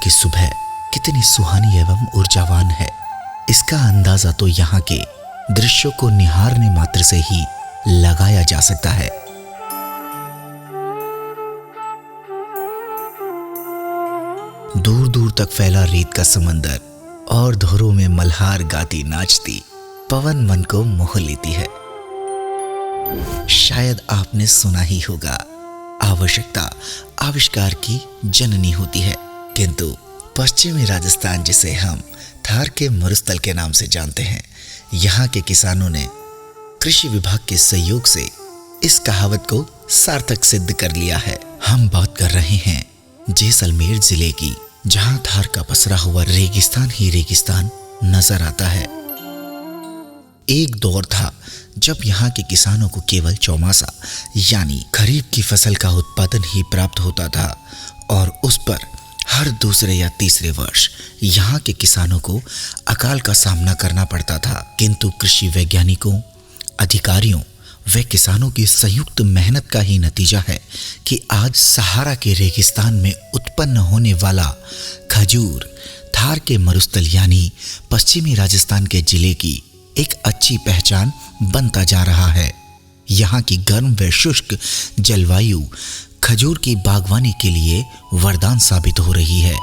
की सुबह कितनी सुहानी एवं ऊर्जावान है, इसका अंदाजा तो यहाँ के दृश्यों को निहारने मात्र से ही लगाया जा सकता है। दूर दूर तक फैला रेत का समंदर और धोरों में मल्हार गाती नाचती पवन मन को मोह लेती है। शायद आपने सुना ही होगा, आवश्यकता आविष्कार की जननी होती है, किंतु पश्चिमी राजस्थान जिसे हम थार के मरुस्थल के नाम से जानते हैं, यहाँ के किसानों ने कृषि विभाग के सहयोग से इस कहावत को सार्थक सिद्ध कर लिया है। हम बात कर रहे हैं जैसलमेर जिले की, जहां थार का पसरा हुआ रेगिस्तान ही रेगिस्तान नजर आता है। एक दौर था जब यहाँ के किसानों को केवल चौमासा यानी खरीफ की फसल का उत्पादन ही प्राप्त होता था और उस पर हर दूसरे या तीसरे वर्ष यहाँ के किसानों को अकाल का सामना करना पड़ता था। किंतु कृषि वैज्ञानिकों, अधिकारियों व किसानों की संयुक्त मेहनत का ही नतीजा है कि आज सहारा के रेगिस्तान में उत्पन्न होने वाला खजूर थार के मरुस्थल यानी पश्चिमी राजस्थान के जिले की एक अच्छी पहचान बनता जा रहा है। यहाँ की गर्म व शुष्क जलवायु खजूर की बागवानी के लिए वरदान साबित हो रही है।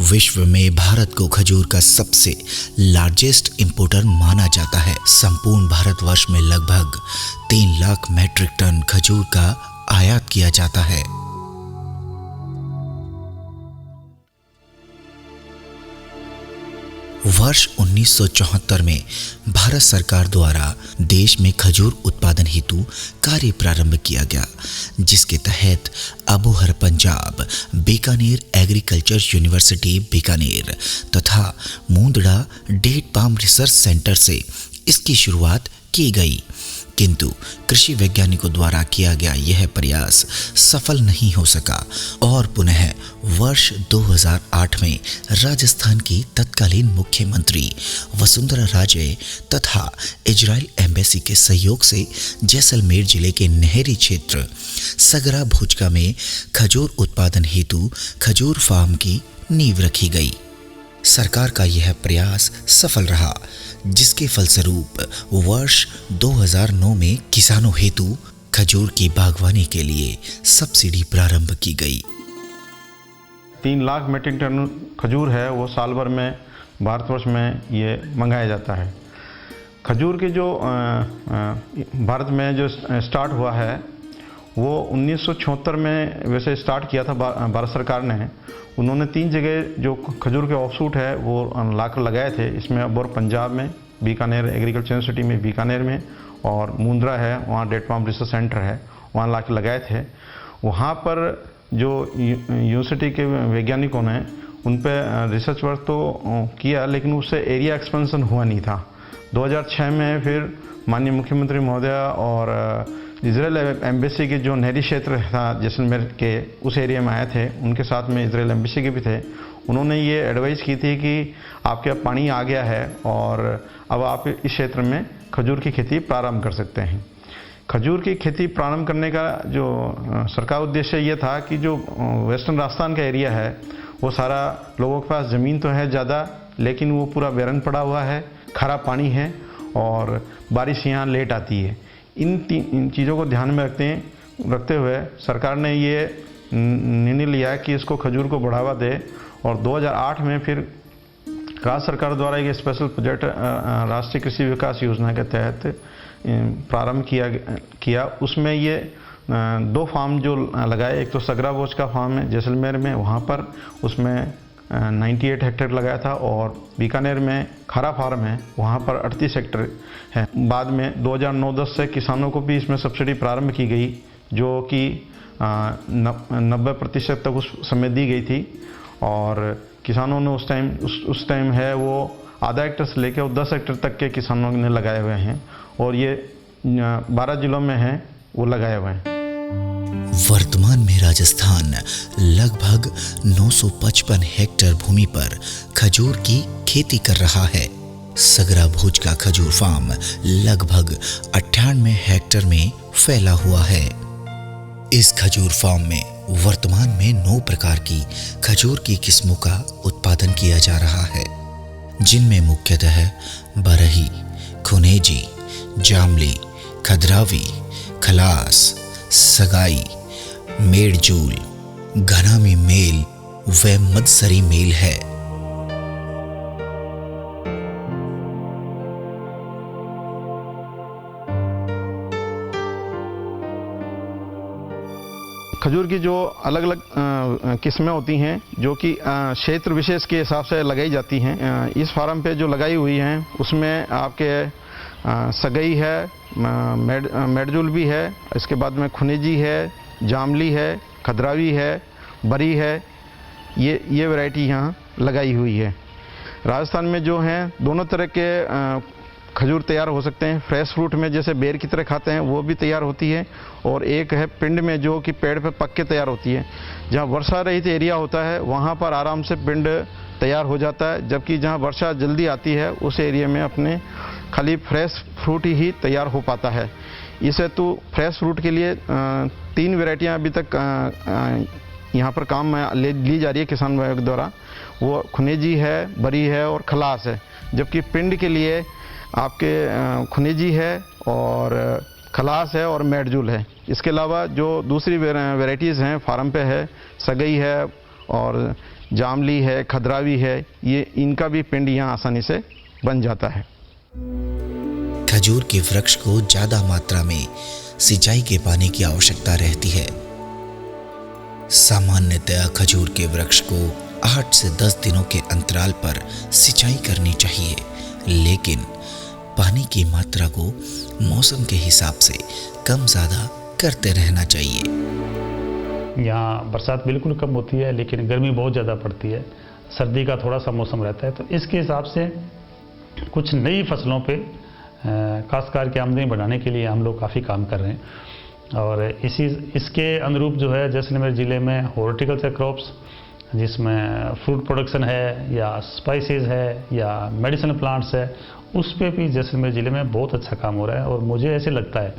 विश्व में भारत को खजूर का सबसे लार्जेस्ट इंपोर्टर माना जाता है। संपूर्ण भारतवर्ष में लगभग 3 लाख मैट्रिक टन खजूर का आयात किया जाता है। वर्ष 1974 में भारत सरकार द्वारा देश में खजूर उत्पादन हेतु कार्य प्रारंभ किया गया, जिसके तहत अबोहर पंजाब, बीकानेर एग्रीकल्चर यूनिवर्सिटी बीकानेर तथा Mundra date palm research centre से इसकी शुरुआत की गई। किंतु कृषि वैज्ञानिकों द्वारा किया गया यह प्रयास सफल नहीं हो सका और पुनः वर्ष 2008 में राजस्थान की तत्कालीन मुख्यमंत्री वसुंधरा राजे तथा इजराइल एम्बेसी के सहयोग से जैसलमेर जिले के नहरी क्षेत्र सगरा भुजका में खजूर उत्पादन हेतु खजूर फार्म की नींव रखी गई। सरकार का यह प्रयास सफल रहा, जिसके फलस्वरूप वर्ष 2009 में किसानों हेतु खजूर की बागवानी के लिए सब्सिडी प्रारंभ की गई। 3 लाख मीट्रिक टन खजूर है वो साल भर में भारतवर्ष में ये मंगाया जाता है। खजूर के जो भारत में जो स्टार्ट हुआ है वो 1976 में वैसे स्टार्ट किया था भारत सरकार ने। उन्होंने 3 जगह जो खजूर के ऑफशूट है वो लाकर लगाए थे। इसमें अब और पंजाब में बीकानेर एग्रीकल्चर यूनिवर्सिटी में बीकानेर में और मुंद्रा है, वहाँ डेट पाम रिसर्च सेंटर है, वहाँ लाकर लगाए थे। वहाँ पर जो यूनिवर्सिटी के वैज्ञानिकों ने उन पर रिसर्च वर्क तो किया, लेकिन उससे एरिया एक्सपेंशन हुआ नहीं था। 2006 में फिर माननीय मुख्यमंत्री महोदय और इजराइल एम्बेसी के जो नहरी क्षेत्र था जैसलमेर के उस एरिया में आए थे, उनके साथ में इजराइल एम्बेसी के भी थे। उन्होंने ये एडवाइस की थी कि आपके अब पानी आ गया है और अब आप इस क्षेत्र में खजूर की खेती प्रारंभ कर सकते हैं। खजूर की खेती प्रारंभ करने का जो सरकार उद्देश्य ये था कि जो वेस्टर्न राजस्थान का एरिया है वो सारा लोगों के पास ज़मीन तो है ज़्यादा, लेकिन वो पूरा वेरन पड़ा हुआ है, खारा पानी है और बारिश यहाँ लेट आती है। इन चीज़ों को ध्यान में रखते हुए सरकार ने ये निर्णय लिया कि इसको खजूर को बढ़ावा दे और 2008 में फिर राज्य सरकार द्वारा एक स्पेशल प्रोजेक्ट राष्ट्रीय कृषि विकास योजना के तहत प्रारंभ किया। उसमें ये 2 फार्म जो लगाए, एक तो सगरा भोज का फार्म है जैसलमेर में, वहाँ पर उसमें 98 हेक्टेयर लगाया था और बीकानेर में खारा फार्म है, वहाँ पर 38 हेक्टेयर है। बाद में 2009-10 से किसानों को भी इसमें सब्सिडी प्रारंभ की गई, जो कि 90% तक उस समय दी गई थी और किसानों ने उस टाइम है वो आधा हेक्टेयर से लेकर 10 हेक्टेयर तक के किसानों ने लगाए हुए हैं और ये 12 जिलों में है वो लगाए हुए हैं। वर्तमान में राजस्थान लगभग 955 हेक्टेयर भूमि पर खजूर की खेती कर रहा है। सगरा भोज का खजूर फार्म लगभग 98 हेक्टेयर में फैला हुआ है। इस खजूर फार्म में वर्तमान में 9 प्रकार की खजूर की किस्मों का उत्पादन किया जा रहा है, जिनमें मुख्यतः बरही, खुनेजी, जामली, खदरावी, खलास, सगाई, मेड़जूल, घनामी मेल व मदसरी मेल है। खजूर की जो अलग अलग किस्में होती हैं जो कि क्षेत्र विशेष के हिसाब से लगाई जाती हैं। इस फार्म पे जो लगाई हुई हैं उसमें आपके सगई है, मेड़जूल भी है, इसके बाद में खुनेजी है, जामली है, खदरावी है, बरी है, ये वैरायटी यहाँ लगाई हुई है। राजस्थान में जो हैं दोनों तरह के खजूर तैयार हो सकते हैं। फ्रेश फ्रूट में जैसे बेर की तरह खाते हैं वो भी तैयार होती है, और एक है पिंड में जो कि पेड़ पे पक के तैयार होती है। जहाँ वर्षा रहित एरिया होता है वहाँ पर आराम से पिंड तैयार हो जाता है, जबकि जहाँ वर्षा जल्दी आती है उस एरिया में अपने खाली फ्रेश फ्रूट ही तैयार हो पाता है। इस हेतु फ्रेश फ्रूट के लिए 3 वैरायटियाँ अभी तक यहाँ पर काम में ली जा रही है किसान भाइयों के द्वारा। वो खुनेजी है, बरी है और खलास है। जबकि पिंड के लिए आपके खुनेजी है और खलास है और मेड़जूल है। इसके अलावा जो दूसरी वैरायटीज़ हैं फार्म पे है, सगई है और जामली है, खदरावी है, ये इनका भी पिंड यहाँ आसानी से बन जाता है। खजूर के वृक्ष को ज्यादा मात्रा में सिंचाई के पानी की आवश्यकता रहती है। सामान्यतया खजूर के वृक्ष को 8 से 10 दिनों के अंतराल पर सिंचाई करनी चाहिए, लेकिन पानी की मात्रा को मौसम के हिसाब से कम ज़्यादा करते रहना चाहिए। यहाँ बरसात बिल्कुल कम होती है लेकिन गर्मी बहुत ज़्यादा पड़ती है, सर्दी का थोड़ा सा मौसम रहता है, तो इसके हिसाब से कुछ नई फसलों पे काश्तकार की आमदनी बढ़ाने के लिए हम लोग काफ़ी काम कर रहे हैं। और इसके अनुरूप जो है जैसलमेर ज़िले में हॉर्टिकल्चर क्रॉप्स, जिसमें फ्रूट प्रोडक्शन है या स्पाइसेस है या मेडिसिनल प्लांट्स है, उस पे भी जैसलमेर ज़िले में बहुत अच्छा काम हो रहा है। और मुझे ऐसे लगता है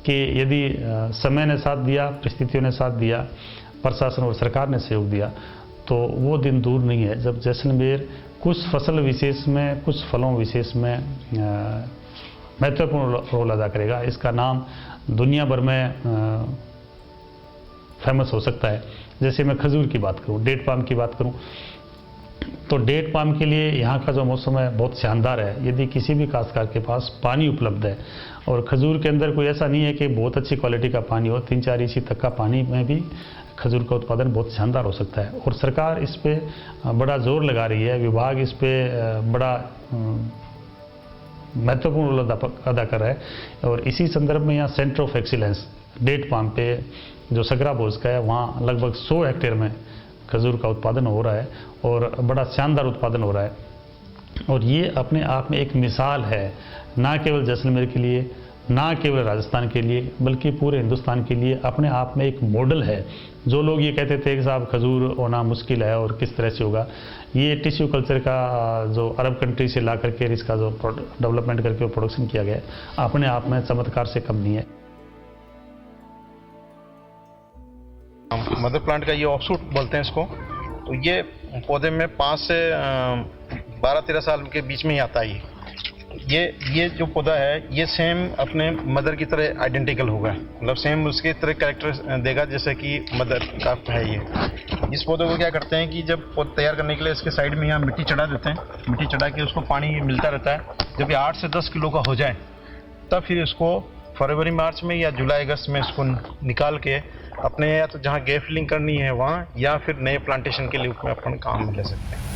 कि यदि समय ने साथ दिया, परिस्थितियों ने साथ दिया, प्रशासन और सरकार ने सहयोग दिया, तो वो दिन दूर नहीं है जब जैसलमेर कुछ फसल विशेष में, कुछ फलों विशेष में महत्वपूर्ण रोल अदा करेगा। इसका नाम दुनिया भर में फेमस हो सकता है। जैसे मैं खजूर की बात करूं, डेट पाम की बात करूं, तो डेट पाम के लिए यहाँ का जो मौसम है बहुत शानदार है। यदि किसी भी काश्तकार के पास पानी उपलब्ध है, और खजूर के अंदर कोई ऐसा नहीं है कि बहुत अच्छी क्वालिटी का पानी हो, 3-4 इंची तक का पानी में भी खजूर का उत्पादन बहुत शानदार हो सकता है। और सरकार इस पर बड़ा जोर लगा रही है, विभाग इस पर बड़ा महत्वपूर्ण रोल अदा कर रहा है। और इसी संदर्भ में यहाँ centre of excellence date palm पे जो सगरा बोझ का है, वहाँ लगभग 100 हेक्टेयर में खजूर का उत्पादन हो रहा है और बड़ा शानदार उत्पादन हो रहा है। और ये अपने आप में एक मिसाल है, ना केवल जैसलमेर के लिए, ना केवल राजस्थान के लिए, बल्कि पूरे हिंदुस्तान के लिए अपने आप में एक मॉडल है। जो लोग ये कहते थे कि साहब खजूर होना मुश्किल है और किस तरह से होगा, ये टिश्यू कल्चर का जो अरब कंट्री से ला करके इसका जो डेवलपमेंट करके प्रोडक्शन किया गया है, अपने आप में चमत्कार से कम नहीं है। मदर प्लांट का ये ऑफशूट बोलते हैं इसको। तो ये पौधे में 5 से 12-13 साल के बीच में ही आता है। ये जो पौधा है ये सेम अपने मदर की तरह आइडेंटिकल होगा, मतलब सेम उसके तरह कैरेक्टर देगा जैसे कि मदर का है। ये इस पौधे को क्या करते हैं कि जब पौधा तैयार करने के लिए इसके साइड में यहाँ मिट्टी चढ़ा देते हैं। मिट्टी चढ़ा के उसको पानी मिलता रहता है। जब ये 8 से 10 किलो का हो जाए तब फिर इसको फरवरी मार्च में या जुलाई अगस्त में इसको निकाल के अपने या तो जहाँ गैप फिलिंग करनी है वहाँ, या फिर नए प्लांटेशन के लिए अपन काम में ले सकते हैं।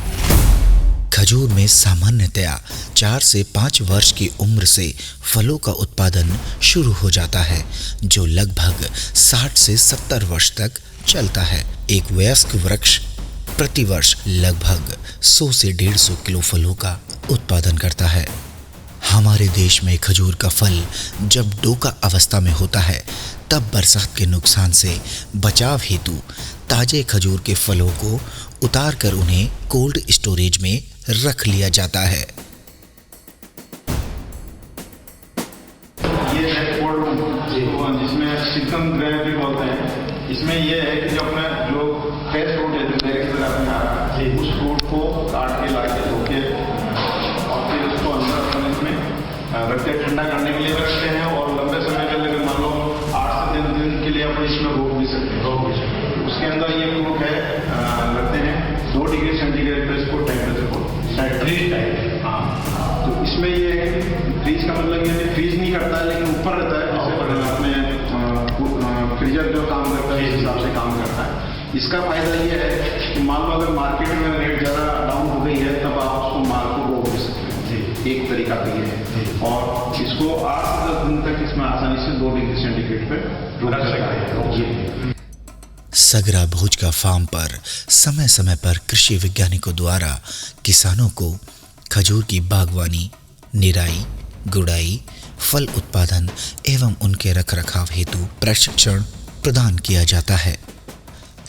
खजूर में सामान्यतया 4 से 5 वर्ष की उम्र से फलों का उत्पादन शुरू हो जाता है, जो लगभग 60 से 70 वर्ष तक चलता है। एक वयस्क वृक्ष प्रतिवर्ष लगभग 100 से 150 किलो फलों का उत्पादन करता है। हमारे देश में खजूर का फल जब डोका अवस्था में होता है, तब बरसात के नुकसान से बचाव हेतु ताजे खजूर के फलों को उतार कर उन्हें कोल्ड स्टोरेज में रख लिया जाता है। ये है कोल्ड रूम जिसमें शीतम गृह भी बोलते हैं। है, उस फ्रूट को काट के ला के धो के और फिर उसको अंदर फ्रिज में रखते हैं, ठंडा करने के लिए रखते हैं। और लंबे समय के लिए मान लो 8 से 10 दिन के लिए आप इसमें रोक भी सकते हैं। उसके अंदर ये फ्रूट है रखते हैं 2 डिग्री सेंटीग्रेड पे इसको टेम्परेचर को फ्रीज टाइप। हाँ, तो इसमें ये फ्रीज का मतलब ये फ्रीज नहीं करता है लेकिन ऊपर रहता है, जैसे अपने फ्रीजर जो काम करता है इस हिसाब से काम करता है। इसका फायदा ये है कि मान लो अगर मार्केट में रेट ज़्यादा डाउन हो गई है तब आप उसको माल को रोक भी सकते हैं, एक तरीका तो ये है। और इसको 8 से 10 दिन तक इसमें आसानी से 2 डिग्री सेंटीग्रेड पे रख सकते हैं। सगरा भोज का फार्म पर समय समय पर कृषि वैज्ञानिकों द्वारा किसानों को खजूर की बागवानी, निराई, गुड़ाई, फल उत्पादन एवं उनके रखरखाव हेतु प्रशिक्षण प्रदान किया जाता है।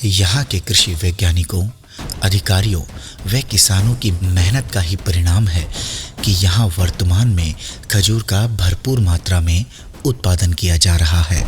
यहाँ के कृषि वैज्ञानिकों, अधिकारियों व किसानों की मेहनत का ही परिणाम है कि यहाँ वर्तमान में खजूर का भरपूर मात्रा में उत्पादन किया जा रहा है।